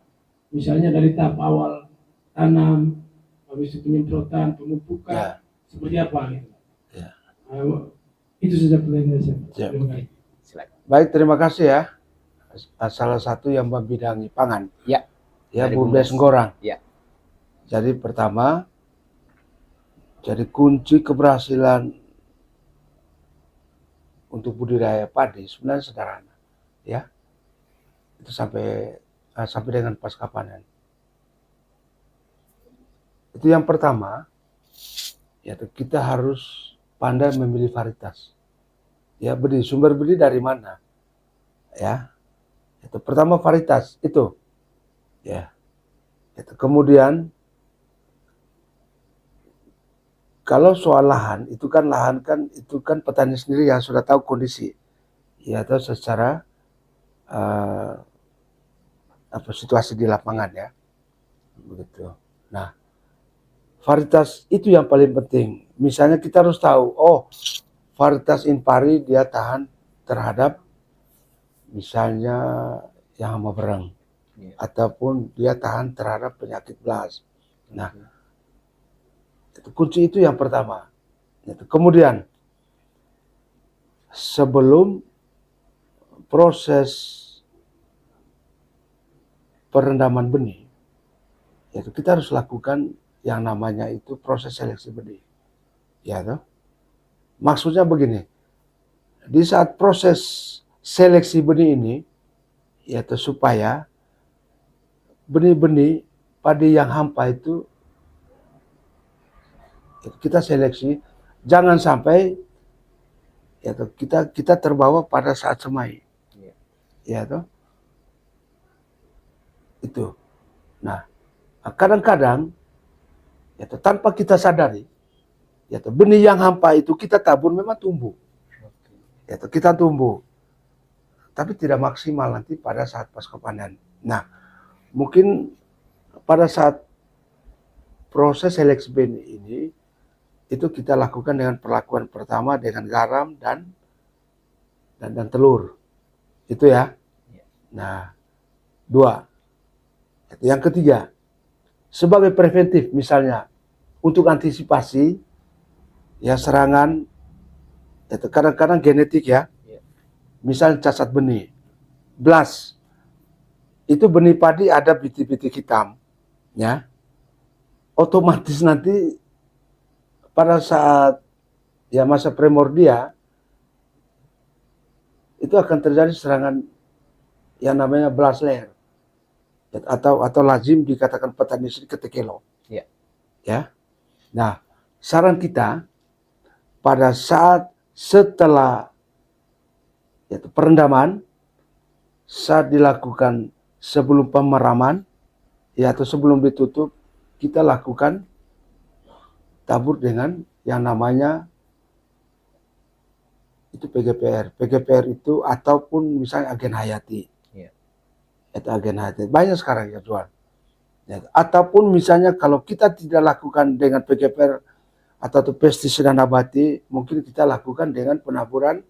misalnya dari tahap awal tanam, habis itu penyemprotan, pemupukan, seperti apa gitu. Itu saja pertanyaan saya. Terima kasih. Baik, terima kasih ya. Salah satu yang membidangi pangan. Ya. Ya, BUMDes Ngurang. Ya. Jadi pertama, jadi kunci keberhasilan untuk budidaya padi sebenarnya sederhana, ya. Itu sampai dengan pasca panen. Itu yang pertama, ya kita harus pandai memilih varietas. Ya, sumber benih dari mana? Ya. Itu pertama varietas itu. Ya. Itu kemudian kalau soal lahan itu kan petani sendiri yang sudah tahu kondisi, ya atau secara situasi di lapangan ya, begitu. Nah, varietas itu yang paling penting. Misalnya kita harus tahu, varietas Impari dia tahan terhadap misalnya yang hama berang, ataupun dia tahan terhadap penyakit blas. Nah, kunci itu yang pertama. Kemudian sebelum proses perendaman benih, yaitu kita harus lakukan yang namanya itu proses seleksi benih. Ya, toh? Maksudnya begini, di saat proses seleksi benih ini, yaitu supaya benih-benih padi yang hampa itu kita seleksi, jangan sampai kita terbawa pada saat semai, ya toh, itu. Nah, kadang-kadang tanpa kita sadari, benih yang hampa itu kita tabur memang tumbuh, kita tumbuh, tapi tidak maksimal nanti pada saat pasca panen. Nah, mungkin pada saat proses seleksi benih ini itu kita lakukan dengan perlakuan pertama dengan garam dan telur, itu ya. Nah, 2. Yang ketiga, sebagai preventif misalnya untuk antisipasi ya serangan, itu kadang-kadang genetik ya. Misal cacat benih, blas, itu benih padi ada bintik-bintik hitam, ya. Otomatis nanti pada saat ya masa primordia itu akan terjadi serangan yang namanya blast layer atau lazim dikatakan petani sendiri ketekelo. Ya. Ya. Nah, saran kita pada saat setelah yaitu perendaman, saat dilakukan sebelum pemeraman, ya atau sebelum ditutup, kita lakukan tabur dengan yang namanya itu PGPR. PGPR itu ataupun misalnya agen hayati. Ya. Itu agen hayati. Banyak sekarang ya jual. Ya, ataupun misalnya kalau kita tidak lakukan dengan PGPR atau pestisida nabati, mungkin kita lakukan dengan penaburan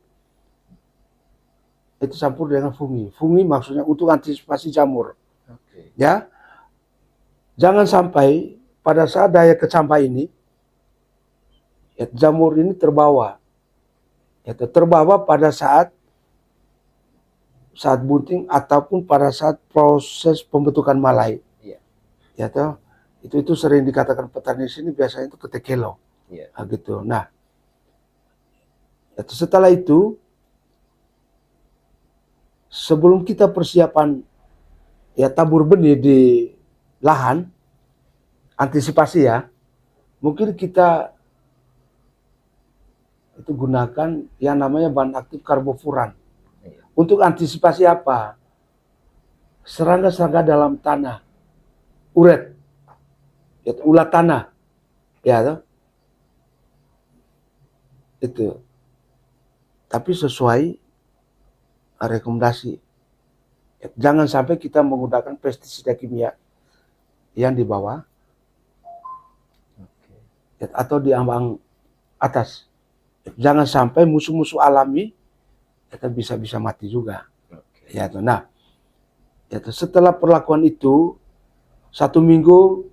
itu campur dengan fungi. Fungi maksudnya untuk antisipasi jamur. Oke. Ya, jangan sampai pada saat daya kecampa ini, ya, jamur ini terbawa. Ya, terbawa pada saat bunting ataupun pada saat proses pembentukan malai. Iya. Ya, toh, itu sering dikatakan petani sini biasanya itu ketekelo. Iya. Nah, gitu. Nah, setelah itu sebelum kita persiapan ya tabur benih di lahan, antisipasi ya, mungkin kita itu gunakan yang namanya bahan aktif karbofuran. Untuk antisipasi apa? Serangga-serangga dalam tanah, uret, ya, ulat tanah, ya toh? Itu. Tapi sesuai rekomendasi. Jangan sampai kita menggunakan pestisida kimia yang di bawah atau di ambang atas. Jangan sampai musuh-musuh alami kita bisa mati juga. Ya, nah, ya, setelah perlakuan itu 1 minggu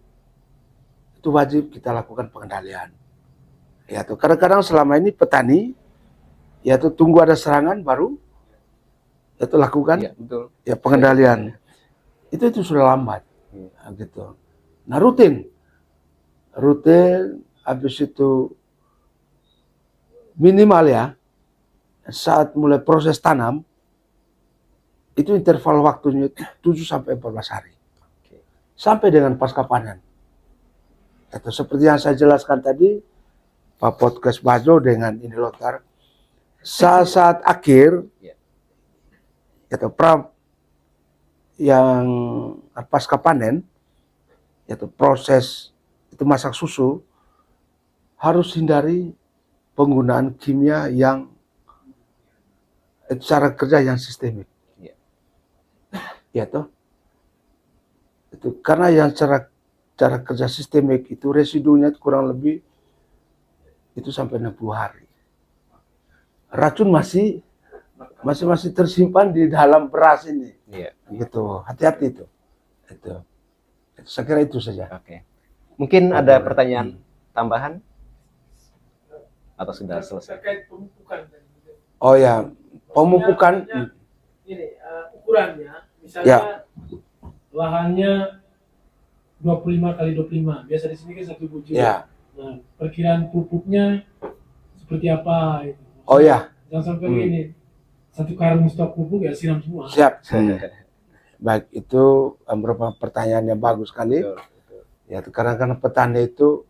itu wajib kita lakukan pengendalian. Ya, kadang-kadang selama ini petani ya tunggu ada serangan baru itu lakukan Ya, betul. Ya pengendalian. Itu sudah lambat. Nah, gitu. Nah, rutin habis itu minimal ya saat mulai proses tanam itu interval waktunya 7 sampai 14 hari. Sampai dengan pasca panen. Atau seperti yang saya jelaskan tadi Pak Podcast Bajo dengan ini Lotar, saat akhir atau yang pasca panen yaitu proses itu masak susu harus hindari penggunaan kimia yang cara kerja yang sistemik. Ya toh. Itu karena yang cara kerja sistemik itu residunya kurang lebih itu sampai 60 hari. Racun masih tersimpan di dalam beras ini. Iya. Gitu. Hati-hati itu. Itu. Saya kira itu saja. Oke. Mungkin ada pertanyaan tambahan? Atau sudah selesai? Terkait pemupukan. Oh ya, pemupukan. Ini ukurannya, misalnya lahannya 25 kali 25. Biasa di sini kan 1 bujur. Ya. Nah, perkiraan pupuknya seperti apa? Itu. Oh ya. Jangan sampai gini, 1 karung stok pupuk ya siram semua. Siap. Baik, itu beberapa pertanyaan yang bagus sekali. Ya, kadang-kadang petani itu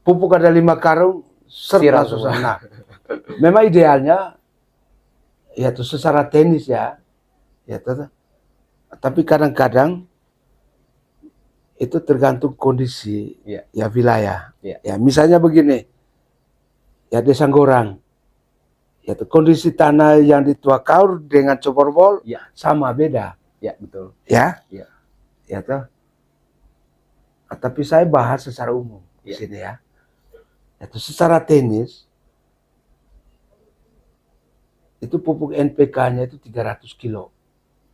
pupuk ada 5 karung, serta susah. Nah, memang idealnya ya itu secara teknis ya, tapi kadang-kadang itu tergantung kondisi ya wilayah. Ya, misalnya begini, ya Desa Gorang, ya kondisi tanah yang di Tua Kaur dengan Coborbol sama beda. Ya, betul. Ya, ya toh. Tapi saya bahas secara umum di sini ya. Itu secara teknis itu pupuk NPK-nya itu 300 kilo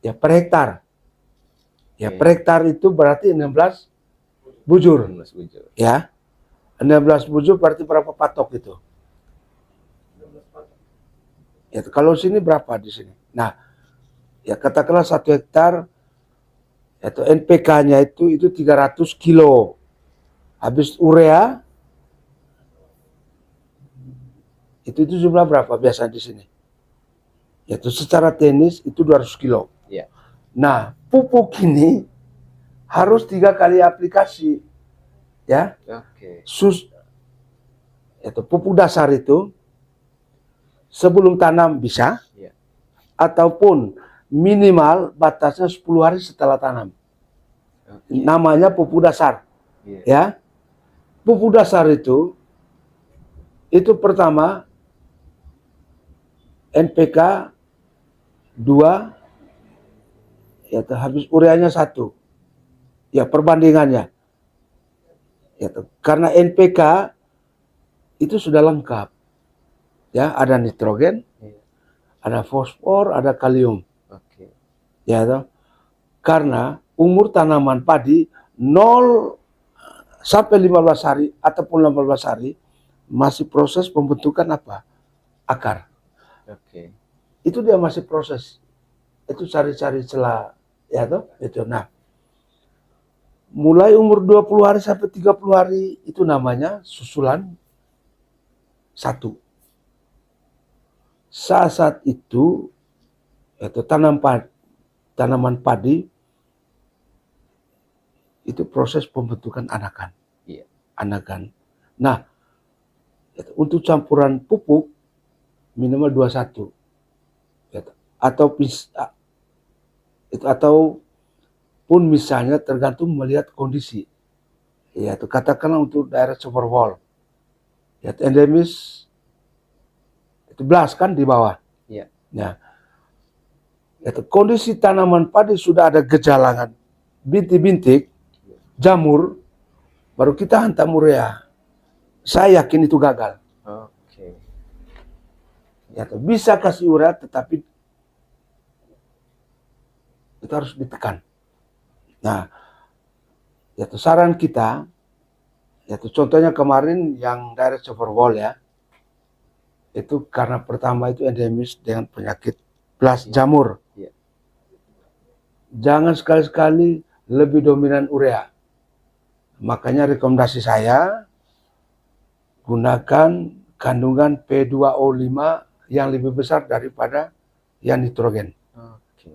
ya per hektar. Ya per hektar itu berarti 16 bujur. 16 bujur. Ya. 16 bujur berarti berapa patok itu? Ya, kalau sini berapa di sini? Nah, ya katakanlah 1 hektar itu NPK-nya itu 300 kilo. Habis urea itu jumlah berapa biasa di sini? Yaitu secara teknis itu 200 kilo. Iya. Nah, pupuk ini harus 3 kali aplikasi. Ya. Oke. Itu pupuk dasar itu sebelum tanam bisa, Iya. ataupun minimal batasnya 10 hari setelah tanam. Oke. Namanya pupuk dasar. Iya. Ya. Pupuk dasar itu pertama NPK 2, ya habis ureanya 1. Ya, perbandingannya. Ya, karena NPK itu sudah lengkap. Ya, ada nitrogen, Iya. ada fosfor, ada kalium. Oke. Ya, toh. Karena umur tanaman padi 0 sampai 15 hari ataupun 18 hari masih proses pembentukan apa? Akar. Oke. Itu dia masih proses. Itu cari-cari celah, ya toh, itu. Nah, mulai umur 20 hari sampai 30 hari itu namanya susulan 1. Saat itu tanaman padi itu proses pembentukan anakan. Iya. Anakan. Nah, untuk campuran pupuk minimal 21. Ataupun misalnya tergantung melihat kondisi. Yaitu katakanlah untuk daerah Sumberwol, yaitu endemis itu 11 kan di bawah. Iya. Nah, yaitu kondisi tanaman padi sudah ada gejalangan bintik-bintik, jamur, baru kita hantam urea. Saya yakin itu gagal. Oke. Ya, bisa kasih urea tetapi itu harus ditekan. Nah, yaitu saran kita, yaitu contohnya kemarin yang daerah Sumberwol ya, itu karena pertama itu endemis dengan penyakit blas jamur. Iya. Jangan sekali-sekali lebih dominan urea. Makanya rekomendasi saya gunakan kandungan P2O5 yang lebih besar daripada yang nitrogen. Oke.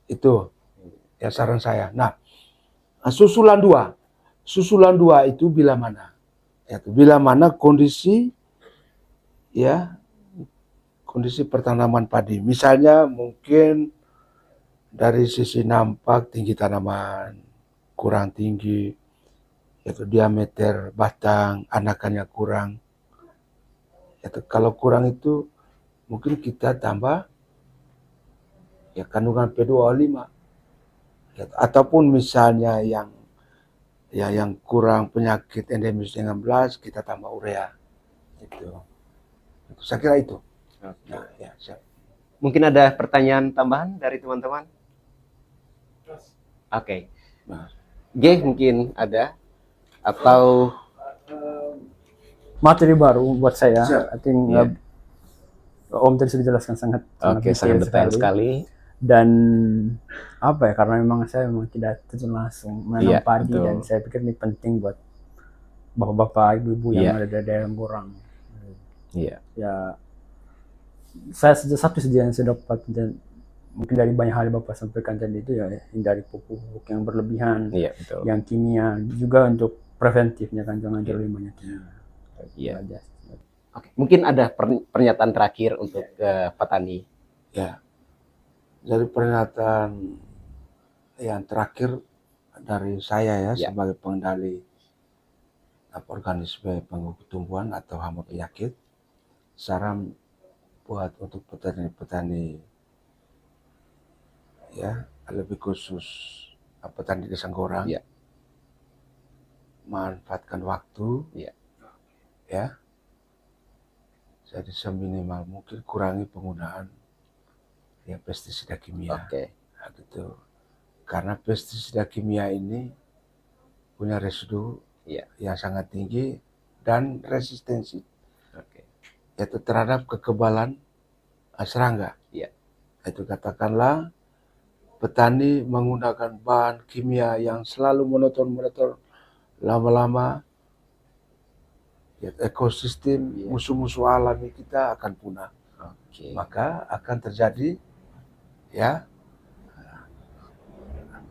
Itu ya saran saya. Nah, susulan 2. Susulan 2 itu bila mana? Yaitu bila mana kondisi pertanaman padi. Misalnya mungkin dari sisi nampak tinggi tanaman kurang tinggi, yaitu diameter batang anakannya kurang. Yaitu kalau kurang itu mungkin kita tambah ya kandungan P2O5. Ataupun misalnya yang kurang penyakit endemis dengan belas, kita tambah urea. Itu saya kira itu. Oke. Nah, ya, siap. Mungkin ada pertanyaan tambahan dari teman-teman? Oke. Nah. G mungkin ada atau Materi baru buat saya. Siap. I think Iya. Om tadi sudah jelaskan sangat sangat detail sekali. Dan apa ya, karena memang saya memang tidak terjun langsung menanam Iya, padi, betul. dan saya pikir ini penting buat bapak-bapak, ibu-ibu yang Iya. ada di daerah Borang. Iya. Ya, saya satu saja yang saya dapat, dan mungkin dari banyak hal Bapak sampaikan tadi itu, ya hindari pupuk yang berlebihan, Iya, betul. yang kimia, juga untuk preventifnya kan, jangan terlalu banyak kimia. Iya. Itu aja. Oke. Mungkin ada pernyataan terakhir untuk petani. Ya, dari pernyataan yang terakhir dari saya ya, Ya. sebagai pengendali organisme pengganggu tumbuhan atau hama penyakit, saran buat untuk petani-petani ya, lebih khusus petani desa Gorang, Ya. manfaatkan waktu, Ya. ya, jadi seminimal mungkin kurangi penggunaan ya pestisida kimia. Oke. Nah, gitu. Karena pestisida kimia ini punya residu Iya. yang sangat tinggi dan resistensi Oke. yaitu terhadap kekebalan serangga. Iya. Itu katakanlah petani menggunakan bahan kimia yang selalu monoton, lama-lama ya, ekosistem musuh-musuh alami kita akan punah. Oke. Maka akan terjadi ya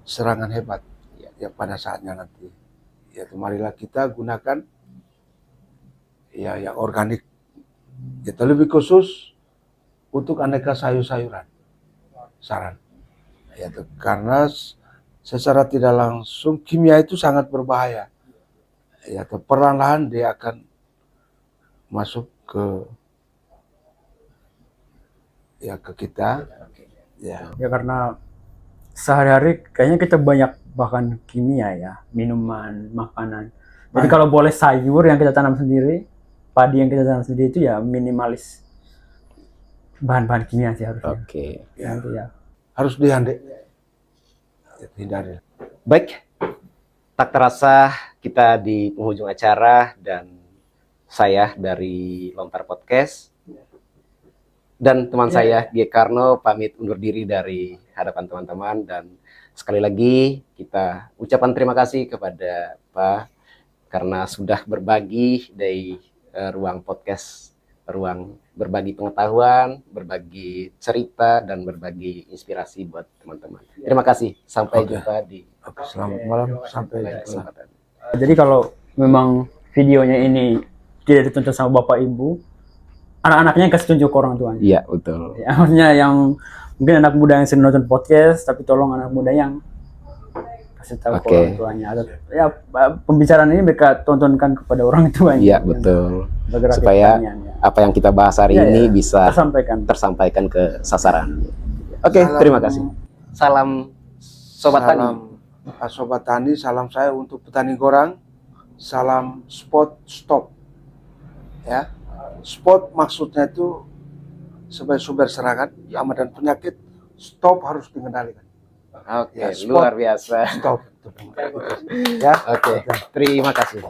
serangan hebat ya pada saatnya nanti. Ya marilah kita gunakan ya yang organik. Ya lebih khusus untuk aneka sayur-sayuran. Saran. Ya, karena secara tidak langsung kimia itu sangat berbahaya. Ya, perlahan-lahan dia akan masuk ke kita. Ya. Ya karena sehari-hari kayaknya kita banyak bahkan kimia ya, minuman, makanan. Jadi kalau boleh sayur yang kita tanam sendiri, padi yang kita tanam sendiri itu ya minimalis bahan-bahan kimia sih harusnya. Oke. Ya. Nanti ya. Harus dihindari. Baik, tak terasa kita di penghujung acara dan saya dari Lontar Podcast dan teman saya G. Karno pamit undur diri dari hadapan teman-teman, dan sekali lagi kita ucapan terima kasih kepada Pak karena sudah berbagi dari ruang podcast, ruang berbagi pengetahuan, berbagi cerita, dan berbagi inspirasi buat teman-teman. Terima kasih. Sampai jumpa di Selamat malam. Sampai lain jumpa. kesempatan. Jadi kalau memang videonya ini tidak ditonton sama bapak ibu, anak-anaknya kasih tunjuk ke orang tuanya. Iya, betul. Ya, maksudnya yang mungkin anak muda yang sering nonton podcast, tapi tolong anak muda yang kasih tahu ke orang tuanya. Ya pembicaraan ini mereka tontonkan kepada orang tuanya. Iya, betul. Bergerak Supaya pertanian, ya. apa yang kita bahas hari ini bisa tersampaikan ke sasaran. Oke, terima kasih. Salam Sobat Tani. Sobat Tani, salam saya untuk petani gorang. Salam spot stop. Ya. Spot maksudnya itu sebagai sumber serangan, hama dan penyakit. Stop harus dikendalikan. Oke, Ya, luar biasa. Stop. Ya. Oke, terima kasih.